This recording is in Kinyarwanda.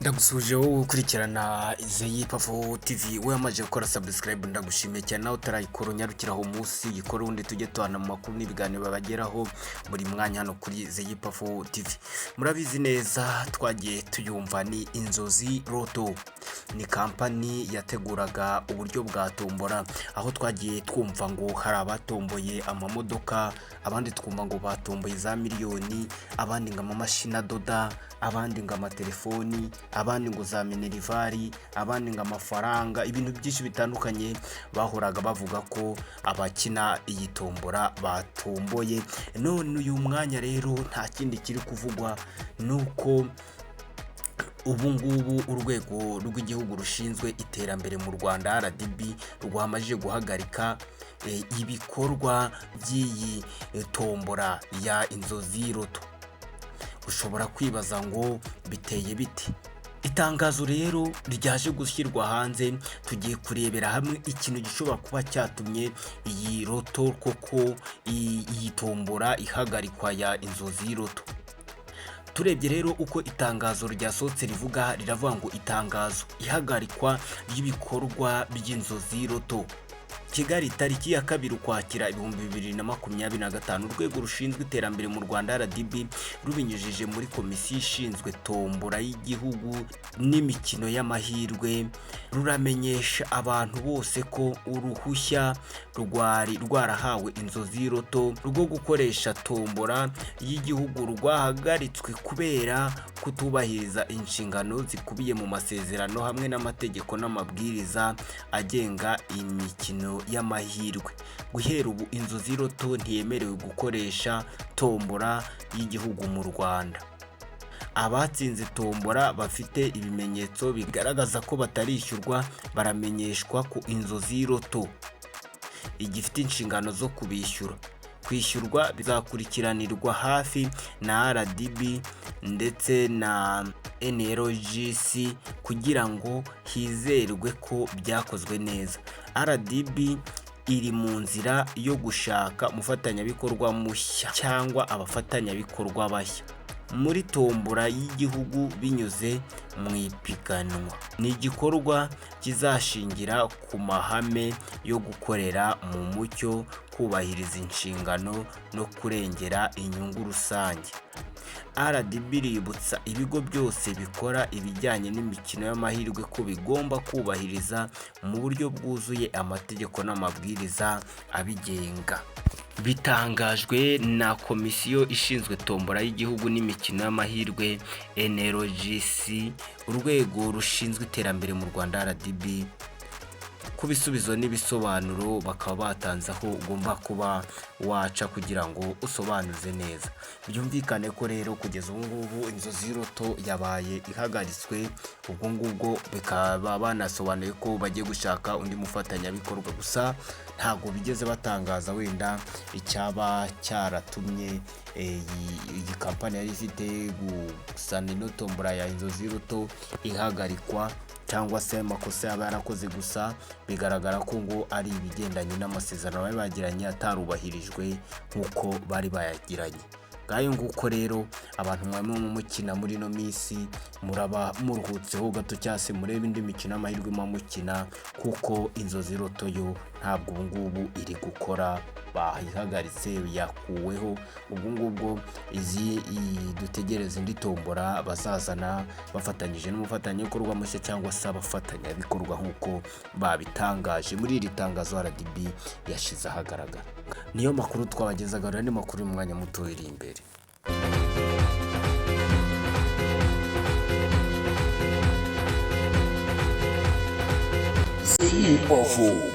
Ndagusuje wowe ukurikirana Izeyi Pafo TV we amaje gukora subscribe ndagushimiye cyane nawe utarayikora unyarukiraho umunsi gikora undi tujye tuhana mu makuru n'ibiganiro babageraho buri mwanya hano kuri Izeyi Pafo TV. Murabizi neza twagiye tuyumva ni Inzozi Roto, ni kampani yateguraga uburyo bwa tombora, aho twagiye twumva ngo hari abatomboye amamodoka, abandi twumva ngo batomboye za miliyoni, abandi ngo amamashina doda, abandi ngo amatelefoni, abandi ngo za minervari, abandi ngo amafaranga, ibintu byinshi bitandukanye bahoraga bavuga ko abakina iyi tombora batomboye. None uyu mwanya rero nta kindi kiri kuvugwa nuko ubu ngubu urwego rw'igihugu rushinzwe iterambere mu Rwanda RDB rwamaje guhagarika ibikorwa by'iyi tombora ya Inzozi Roto. Ushobora kwibaza ngo biteye biti. Itangazo rero ryaje gushyirwa hanze, tugiye kurebera hamwe ikintu gishobora kuba cyatumye iyi roto koko iyi tombora ihagarikwa ya Inzozi Roto. Turebye rero uko itangazo ryasohotse rivuga, riravuga ngo itangazo ihagarikwa ry'ibikorwa by'Inzozi Roto. Kigali tariki ya 2 Ukwakira 2025, urwego rushinzwe iterambere mu Rwanda RDB rubinyujije muri komisiyo ishinzwe tombora y'igihugu n'imikino y'amahirwe ruramenyesha abantu bose ko uruhushya rwari rwarahawe Inzozi Roto rwo gukoresha tombora y'igihugu rwahagaritswe kubera kutubahiriza inshingano zikubiye mu masezerano hamwe n'amategeko n'amabwiriza agenga imikino y'amahirwe. Guhera ubu Inzozi Roto ntiyemerewe gukoresha tombora y'igihugu mu Rwanda. Abatsinze tombora bafite ibimenyetso bigaragaza ko batarishyurwa baramenyeshwa ko Inzozi Roto igifite inshingano zo kubishyura. Kwishyurwa bizakurikiranirwa hafi na RDB ndetse na NRGC kugira ngo hizerwe ko byakozwe neza. RDB iri mu nzira yo gushaka umufatanyabikorwa mushya cyangwa abafatanyabikorwa bashya muri tombora y'igihugu binyuze mu ipiganwa. Ni igikorwa kizashingira ku mahame yo gukorera mu mucyo, kubahiriza inshingano no kurengera inyungu rusange. RDB iributsa ibigo byose bikora ibijyanye n'imikino y'amahirwe ko bigomba kubahiriza mu buryo bwuzuye amategeko n'amabwiriza abigenga. Bitangajwe na komisiyo ishinzwe tombora y'igihugu n'imikino y'amahirwe NRGC, urwego rushinzwe iterambere mu Rwanda RDB. Ku bisubizo n'ibisobanuro bakaba batanze aho ugomba kuba waca kugira ngo usobanuze neza. Byumvikane ko rero kugeza ubu ngubu Inzozi Roto yabaye ihagaritswe, ubwo ngubwo bikaba banasobanuye ko bagiye gushaka undi mufatanyabikorwa, gusa ntabwo bigeze batangaza wenda icyaba cyaratumye iyi kampani yari ifite gusana ino tombora ya Inzozi Roto ihagarikwa, cyangwa se amakosa yaba yarakoze. Gusa bigaragara ko ngo ari ibigendanye n'amasezerano bari bagiranye atarubahirijwe nk'uko bari bayagiranye. Ngayo nguko rero abantu mwamwe mu mukina muri no minsi muraba muruhutseho gato cyase murebe indi mikino y'amahirwe mukina, kuko Inzozi Roto yo ntabwo ubu ngubu iri gukora, bahihagaritse yakuweho. Ubwo ngubwo izi dutegereza indi tombora bazazana bafatanyije n'umufatanyabikorwa mushya cyangwa se abafatanyabikorwa nk'uko babitangaje muri iri tangazo RDB yashize ahagaragara. Niyo makuru twabagezaga, rero ni makuru mu mwanya muto iri imbere. Izeyi Pafo.